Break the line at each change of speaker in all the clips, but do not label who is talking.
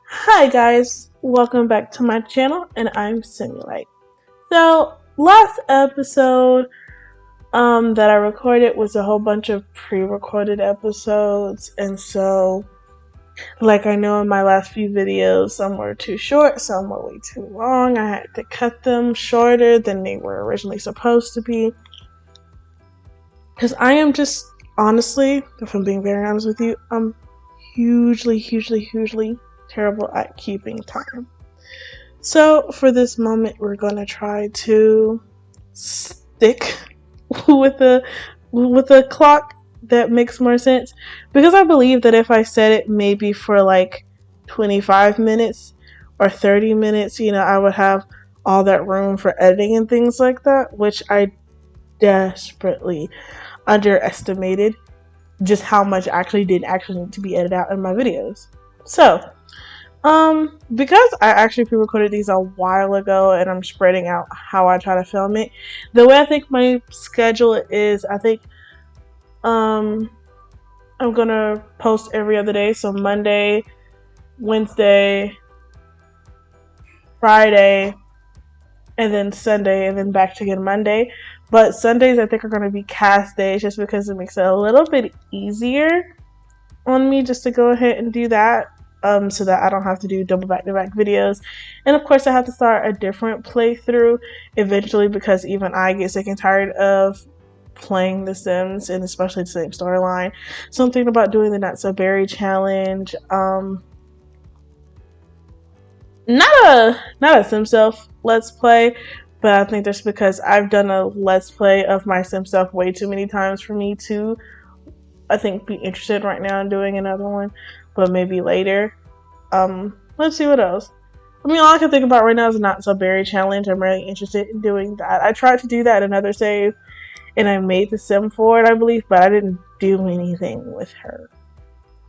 Hi guys, welcome back to my channel, and I'm Simulate. So last episode that I recorded was a whole bunch of pre-recorded episodes, and so like I know in my last few videos, some were too short, some were way too long. I had to cut them shorter than they were originally supposed to be, because I am just honestly, if I'm being very honest with you, I'm hugely terrible at keeping time. So for this moment, we're gonna try to stick with a clock that makes more sense, because I believe that if I set it maybe for like 25 minutes or 30 minutes, I would have all that room for editing and things like that, which I desperately underestimated just how much actually did actually need to be edited out in my videos. So because I actually pre-recorded these a while ago and I'm spreading out how I try to film it, the way I think my schedule is, I think I'm gonna post every other day. So Monday, Wednesday, Friday, and then Sunday, and then back to again Monday. But Sundays I think are gonna be cast days, just because it makes it a little bit easier on me just to go ahead and do that. So that I don't have to do double back-to-back videos. And of course I have to start a different playthrough eventually, because even I get sick and tired of playing The Sims, and especially the same storyline. So I'm thinking about doing the Not So Berry challenge. Not a Sim Self Let's Play, but I think that's because I've done a Let's Play of my Sim Self way too many times for me to, I think, be interested right now in doing another one, but maybe later. Let's see what else. I mean, all I can think about right now is a Not So Berry challenge. I'm really interested in doing that. I tried to do that in another save, and I made the sim for it, I believe, but I didn't do anything with her.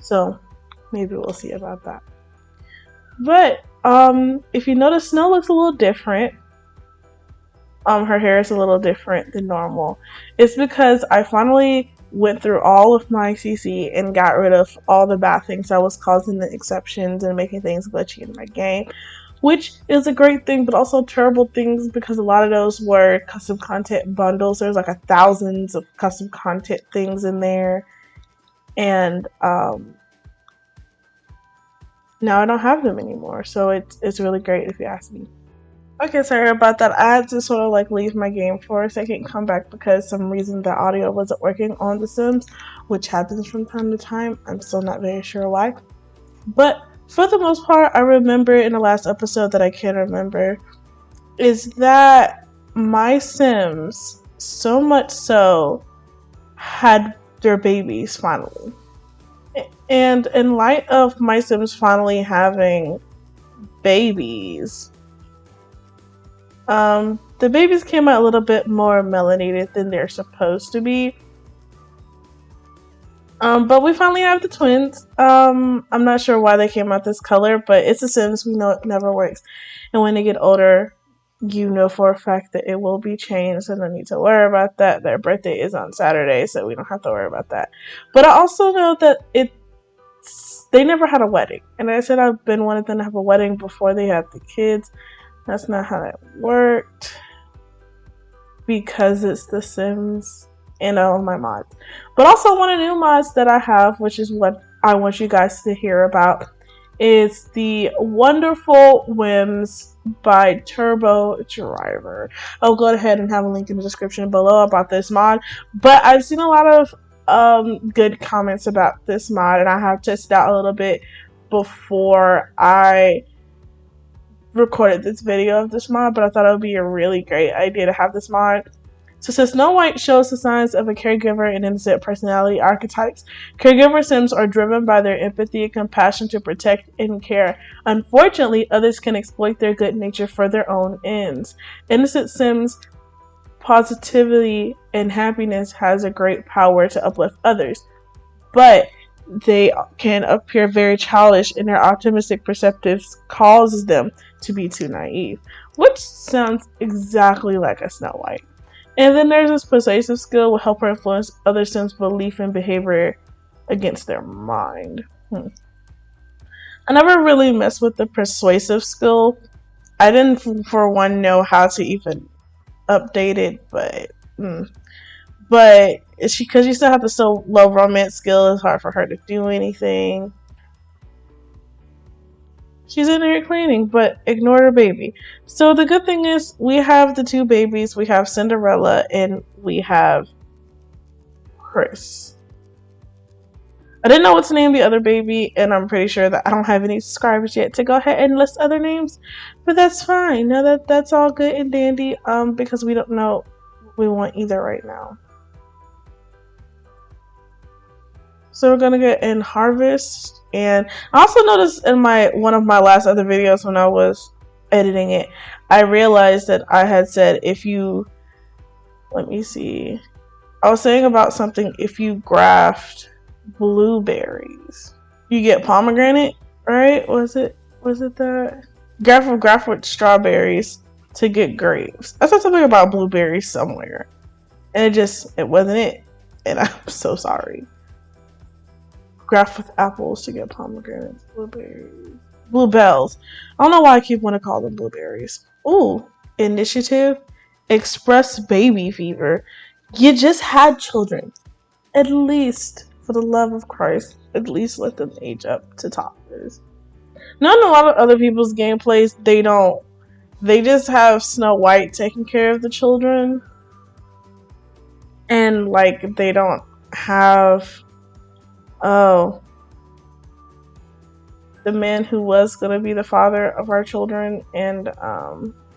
So maybe we'll see about that. But if you notice, Snow looks a little different. Her hair is a little different than normal. It's because I finally went through all of my CC and got rid of all the bad things that was causing the exceptions and making things glitchy in my game, which is a great thing, but also terrible things, because a lot of those were custom content bundles. There's like thousands of custom content things in there, and now I don't have them anymore, so it's really great if you ask me. Okay, sorry about that. I had to sort of like leave my game for a second, come back, because some reason the audio wasn't working on The Sims, which happens from time to time. I'm still not very sure why. But for the most part, I remember in the last episode that I can remember is that my Sims, so much so, had their babies finally. And in light of my Sims finally having babies, the babies came out a little bit more melanated than they're supposed to be. But we finally have the twins. I'm not sure why they came out this color, but it's The Sims. We know it never works. And when they get older, you know for a fact that it will be changed, so no need to worry about that. Their birthday is on Saturday, so we don't have to worry about that. But I also know that they never had a wedding. And I said I've been wanting them to have a wedding before they had the kids. That's not how that worked, because it's The Sims and all of my mods. But also one of the new mods that I have, which is what I want you guys to hear about, is the Wonderful Whims by Turbo Driver. I'll go ahead and have a link in the description below about this mod. But I've seen a lot of good comments about this mod, and I have tested out a little bit before I recorded this video of this mod, but I thought it would be a really great idea to have this mod. So since Snow White shows the signs of a caregiver and innocent personality archetypes, caregiver Sims are driven by their empathy and compassion to protect and care. Unfortunately, others can exploit their good nature for their own ends. Innocent Sims' positivity and happiness has a great power to uplift others, but they can appear very childish, and their optimistic perspectives causes them to be too naive, which sounds exactly like a Snow White. And then there's this persuasive skill will help her influence other Sims' belief and behavior against their mind. I never really messed with the persuasive skill. I didn't, for one, know how to even update it, but because you still have the so low romance skill, it's hard for her to do anything. She's in here cleaning, but ignore her baby. So the good thing is we have the two babies. We have Cinderella and we have Chris. I didn't know what to name the other baby, and I'm pretty sure that I don't have any subscribers yet to go ahead and list other names, but that's fine. Now that's all good and dandy, because we don't know what we want either right now. So we're gonna get in harvest, and I also noticed in one of my last other videos when I was editing it, I realized that I had said let me see, I was saying about something, if you graft blueberries, you get pomegranate, right? Was it that? Graft with strawberries to get grapes. I said something about blueberries somewhere, and it wasn't it, and I'm so sorry. Graft with apples to get pomegranates, blueberries, bluebells. I don't know why I keep wanting to call them blueberries. Ooh, initiative, express baby fever. You just had children. At least, for the love of Christ, at least let them age up to toddlers. Not in a lot of other people's gameplays, they don't. They just have Snow White taking care of the children. And, they don't have... Oh. The man who was gonna be the father of our children, and,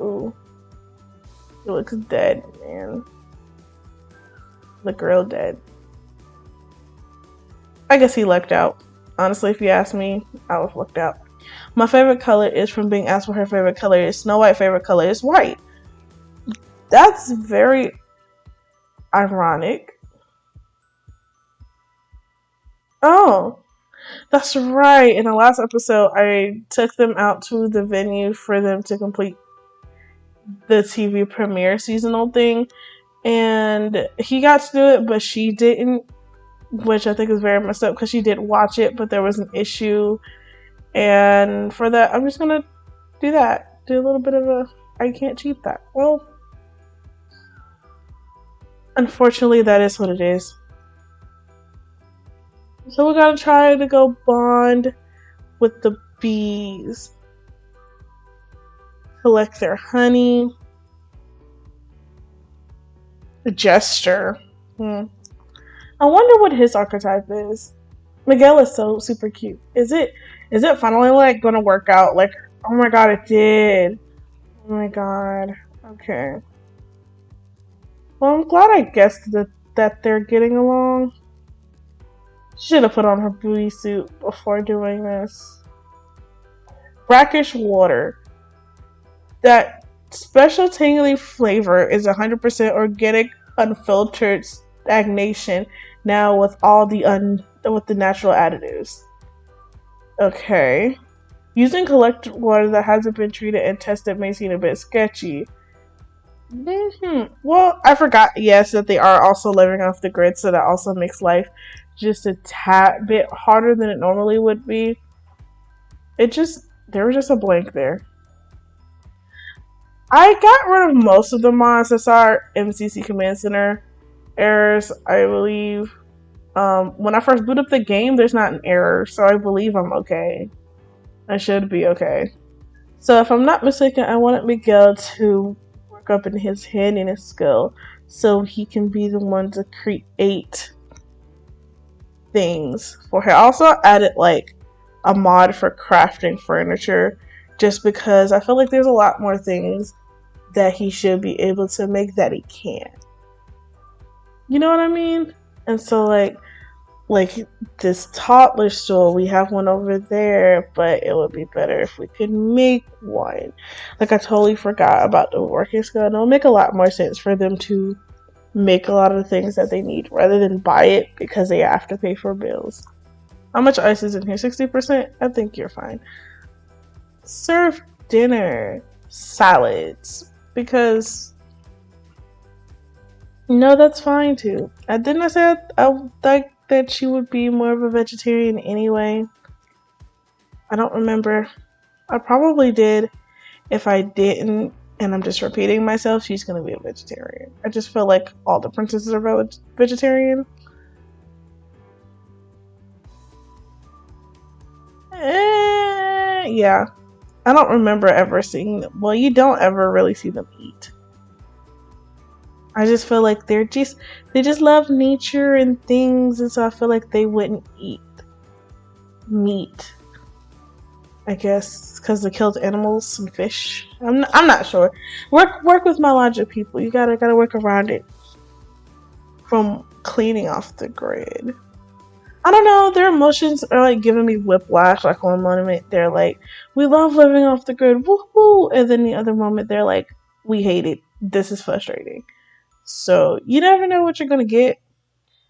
ooh. He looks dead, man. The girl dead. I guess he lucked out. Honestly, if you ask me, I was lucked out. My favorite color is from being asked what her favorite color is. Snow White's favorite color is white. That's very ironic. Oh, that's right. In the last episode, I took them out to the venue for them to complete the TV premiere seasonal thing. And he got to do it, but she didn't. Which I think is very messed up because she did watch it, but there was an issue. And for that, I'm just gonna do that. Do a little bit of I can't cheat that. Well, unfortunately, that is what it is. So we're gonna try to go bond with the bees. Collect their honey. The jester. I wonder what his archetype is. Miguel is so super cute. Is it finally gonna work out? Oh my god, it did. Oh my god. Okay. Well, I'm glad I guessed that they're getting along. Should have put on her booty suit before doing this. Brackish water. That special tingly flavor is 100% organic, unfiltered stagnation. Now with all with the natural additives. Okay. Using collected water that hasn't been treated and tested may seem a bit sketchy. Well, I forgot, yes, that they are also living off the grid, so that also makes life just a tad bit harder than it normally would be. There was just a blank there. I got rid of most of the mods. That's our MCC Command Center errors, I believe. When I first boot up the game, there's not an error, so I believe I'm okay. I should be okay. So if I'm not mistaken, I wanted Miguel to work up in his handiness skill so he can be the one to create things for her. I also added a mod for crafting furniture just because I feel like there's a lot more things that he should be able to make that he can't. You know what I mean? And so like this toddler stool, we have one over there, but it would be better if we could make one. I totally forgot about the working skill, and it'll make a lot more sense for them to make a lot of the things that they need rather than buy it because they have to pay for bills. How much ice is in here? 60%? I think you're fine. Serve dinner. Salads. Because no, that's fine too. Didn't I say I like that she would be more of a vegetarian anyway? I don't remember. I probably did. If I didn't, and I'm just repeating myself, she's gonna be a vegetarian. I just feel like all the princesses are vegetarian. Yeah. I don't remember ever seeing them. Well, you don't ever really see them eat. I just feel like they just love nature and things, and so I feel like they wouldn't eat meat. I guess because they killed animals and fish. I'm not sure. Work with my logic, people. You gotta work around it. From cleaning off the grid. I don't know. Their emotions are like giving me whiplash. Like one moment they're like, "We love living off the grid, woohoo!" And then the other moment they're like, "We hate it. This is frustrating." So you never know what you're gonna get.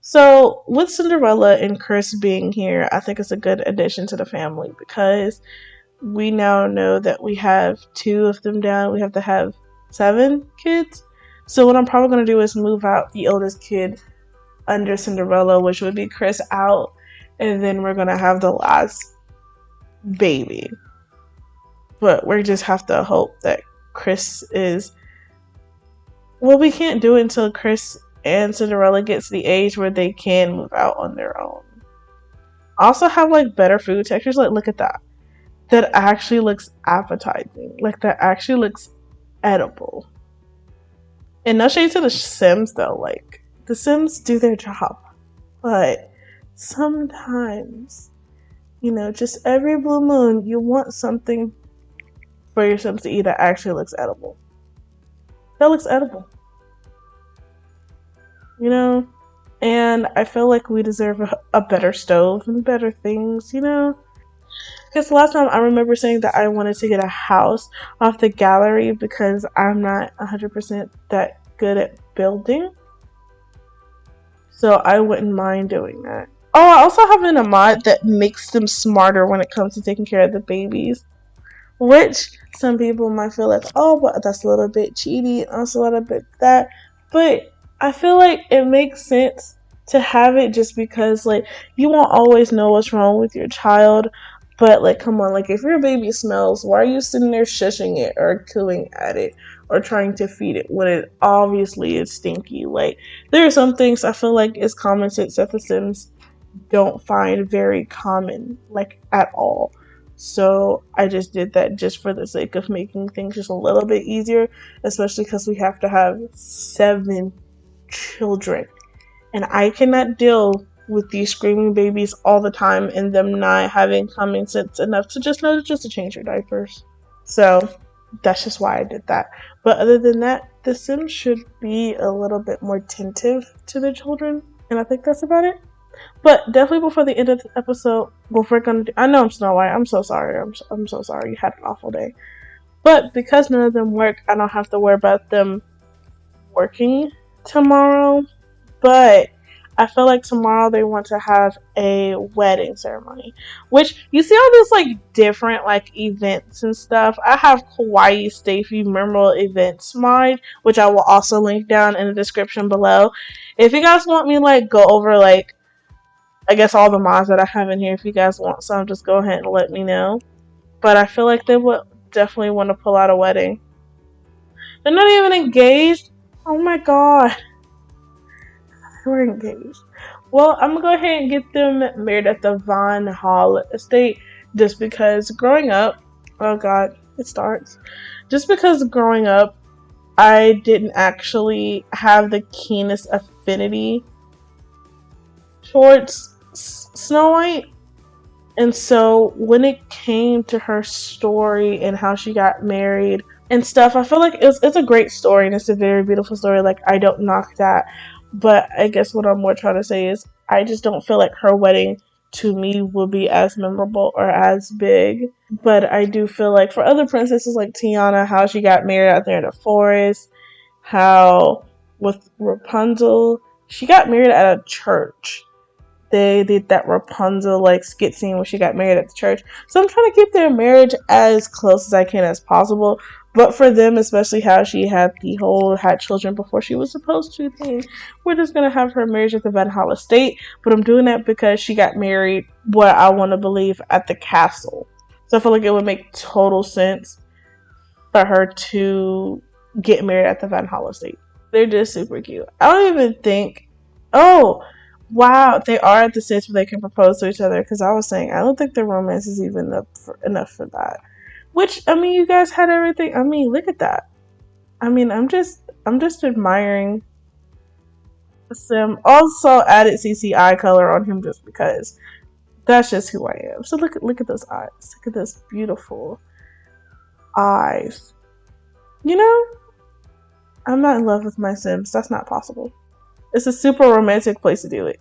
So with Cinderella and Chris being here, I think it's a good addition to the family because we now know that we have 2 of them down. We have to have 7 kids. So what I'm probably going to do is move out the oldest kid under Cinderella, which would be Chris, out. And then we're going to have the last baby. But we just have to hope that Chris is... Well, we can't do it until Chris and Cinderella gets to the age where they can move out on their own. Also have like better food textures. Like, look at that. That actually looks appetizing. Like, that actually looks edible. And no shade to the Sims, though. Like, the Sims do their job. But sometimes, you know, just every blue moon, you want something for your Sims to eat that actually looks edible. That looks edible. You know? And I feel like we deserve a better stove and better things, you know? Because last time I remember saying that I wanted to get a house off the gallery because I'm not 100% that good at building. So I wouldn't mind doing that. Oh, I also have in a mod that makes them smarter when it comes to taking care of the babies. Which some people might feel like, oh, but that's a little bit cheaty, also a little bit that. But I feel like it makes sense to have it just because, like, you won't always know what's wrong with your child. But, like, come on, like, if your baby smells, why are you sitting there shushing it or cooing at it or trying to feed it when it obviously is stinky? Like, there are some things I feel like is common sense that the Sims don't find very common, like, at all. So I just did that just for the sake of making things just a little bit easier, especially because we have to have 7 children. And I cannot deal with these screaming babies all the time and them not having common sense enough to just know just to change your diapers. So that's just why I did that. But other than that, the Sims should be a little bit more attentive to their children. And I think that's about it. But definitely before the end of the episode, what we're gonna do, I know I'm Snow White. I'm so sorry. I'm so sorry. You had an awful day. But because none of them work, I don't have to worry about them working tomorrow. But I feel like tomorrow they want to have a wedding ceremony, which you see all this like different like events and stuff. I have Hawaii Stafey memorable events mod, which I will also link down in the description below. If you guys want me to like go over like I guess all the mods that I have in here, if you guys want some, just go ahead and let me know. But I feel like they would definitely want to pull out a wedding. They're not even engaged. Oh my god. We're engaged. Well, I'm gonna go ahead and get them married at the Von Hall estate just because growing up, oh god, it starts. Just because growing up, I didn't actually have the keenest affinity towards Snow White. And so when it came to her story and how she got married and stuff, I feel like it's a great story and it's a very beautiful story. Like, I don't knock that. But I guess what I'm more trying to say is I just don't feel like her wedding to me will be as memorable or as big. But I do feel like for other princesses like Tiana, how she got married out there in the forest, how with Rapunzel, she got married at a church. They did that Rapunzel like skit scene where she got married at the church. So I'm trying to keep their marriage as close as I can as possible. But for them, especially how she had had children before she was supposed to thing, we're just gonna have her marriage at the Van Hall estate. But I'm doing that because she got married, what I want to believe, at the castle. So I feel like it would make total sense for her to get married at the Van Hall estate. They're just super cute. I don't even think. Oh, wow, they are at the stage where they can propose to each other. Because I was saying, I don't think the romance is even enough for that. Which, I mean, you guys had everything. I mean, look at that. I mean, I'm just admiring Sim. Also added CCI color on him just because that's just who I am. So look at those eyes. Look at those beautiful eyes. You know, I'm not in love with my Sims. That's not possible. It's a super romantic place to do it.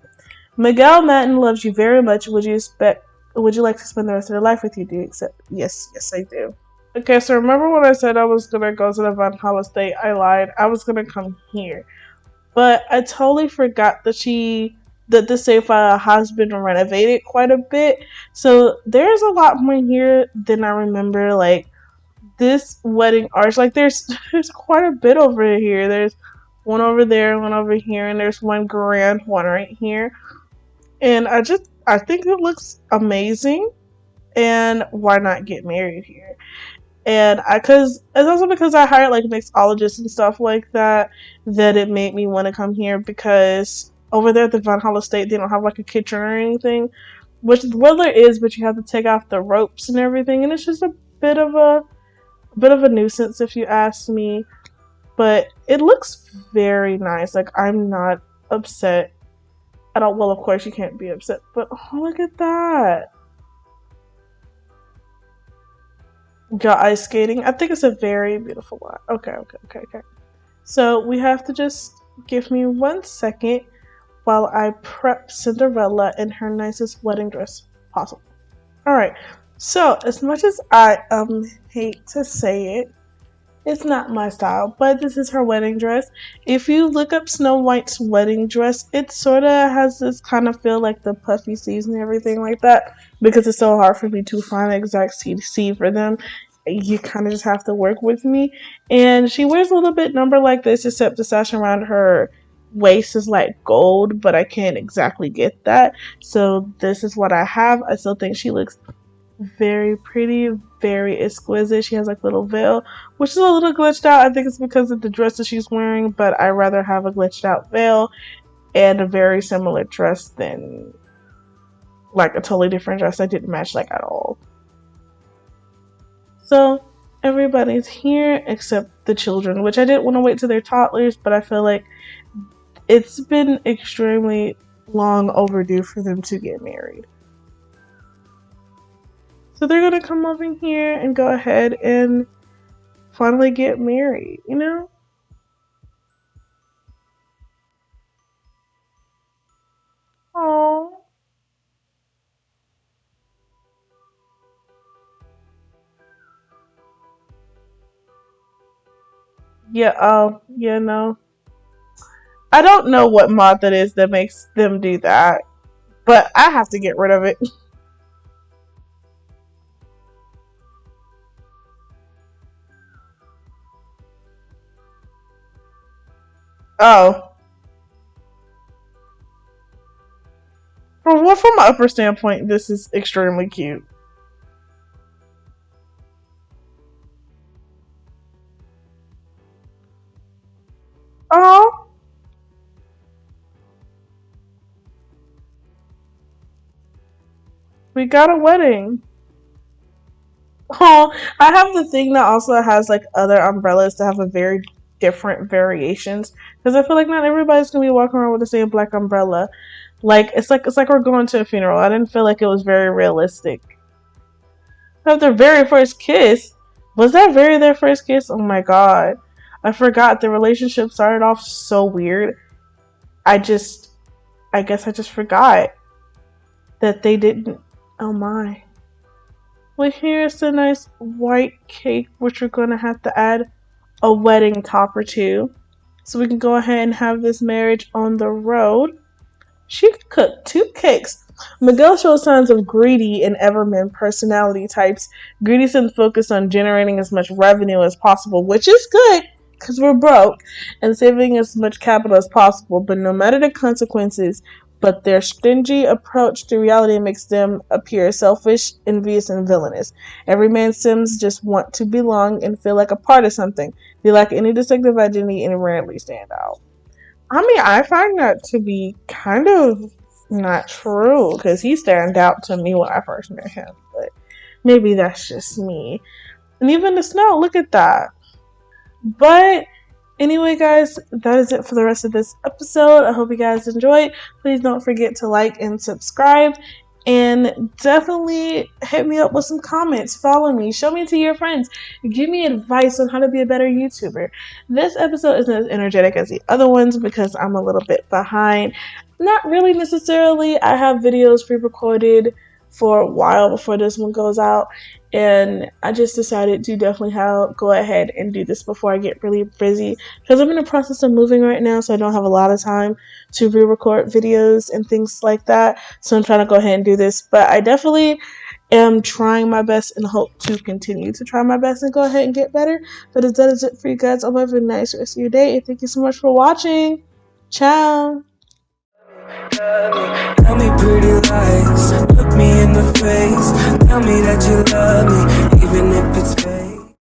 Miguel Madden loves you very much. Would you like to spend the rest of your life with you? Do you accept? Yes, I do. Okay, so remember when I said I was gonna go to the Van Hall estate? I lied. I was gonna come here. But I totally forgot that the safe has been renovated quite a bit. So there's a lot more here than I remember. Like this wedding arch, like there's quite a bit over here. There's one over there, one over here, and there's one grand one right here. And I think it looks amazing. And why not get married here? And it's also because I hired like mixologists and stuff like that it made me want to come here, because over there at the Van Hall estate they don't have like a kitchen or anything, which there is, but you have to take off the ropes and everything, and it's just a bit of a nuisance if you ask me. But it looks very nice. Like, I'm not upset at all. Well, of course you can't be upset, but oh, look at that. Got ice skating. I think it's a very beautiful lot. Okay. So we have to just give me 1 second while I prep Cinderella in her nicest wedding dress possible. Alright, so as much as I hate to say it, it's not my style, but this is her wedding dress. If you look up Snow White's wedding dress, it sort of has this kind of feel like the puffy sleeves and everything like that, because it's so hard for me to find the exact CDC for them. You kind of just have to work with me. And she wears a little bit number like this, except the sash around her waist is like gold, but I can't exactly get that. So this is what I have. I still think she looks very pretty, very exquisite. She has like little veil, which is a little glitched out. I think it's because of the dress that she's wearing, but I rather have a glitched out veil and a very similar dress than like a totally different dress that didn't match like at all. So everybody's here except the children, which I didn't want to wait till they're toddlers, but I feel like it's been extremely long overdue for them to get married. So they're going to come over here and go ahead and finally get married, you know? Aww. Yeah, no. I don't know what mod that is that makes them do that, but I have to get rid of it. Oh. From an upper standpoint, this is extremely cute. Oh. We got a wedding. Oh, I have the thing that also has like other umbrellas that have a very different variations, because I feel like not everybody's gonna be walking around with the same black umbrella. Like it's like we're going to a funeral. I didn't feel like it was very realistic. Of their very first kiss, was that their first kiss? Oh my god, I forgot the relationship started off so weird. I just, I guess I just forgot that they didn't. Oh my. Well, here's the nice white cake, which we're going to have to add a wedding topper to, so we can go ahead and have this marriage on the road. She could cook 2 cakes. Miguel shows signs of greedy and Everman personality types. Greedy seems focused on generating as much revenue as possible, which is good because we're broke, and saving as much capital as possible. But no matter the consequences, but their stingy approach to reality makes them appear selfish, envious, and villainous. Every man Sims just want to belong and feel like a part of something. They lack any distinctive identity and rarely stand out. I mean, I find that to be kind of not true, because he stand out to me when I first met him, but maybe that's just me. And even the snow, look at that. But anyway, guys, that is it for the rest of this episode. I hope you guys enjoyed. Please don't forget to like and subscribe. And definitely hit me up with some comments. Follow me. Show me to your friends. Give me advice on how to be a better YouTuber. This episode isn't as energetic as the other ones because I'm a little bit behind. Not really necessarily. I have videos pre-recorded for a while before this one goes out. And I just decided to definitely go ahead and do this before I get really busy, because I'm in the process of moving right now, so I don't have a lot of time to re-record videos and things like that. So I'm trying to go ahead and do this, but I definitely am trying my best and hope to continue to try my best and go ahead and get better. But that is it for you guys. I hope you have a nice rest of your day, and thank you so much for watching. Ciao.
Tell me pretty lies, look me in the face. Tell me that you love me, even if it's fake.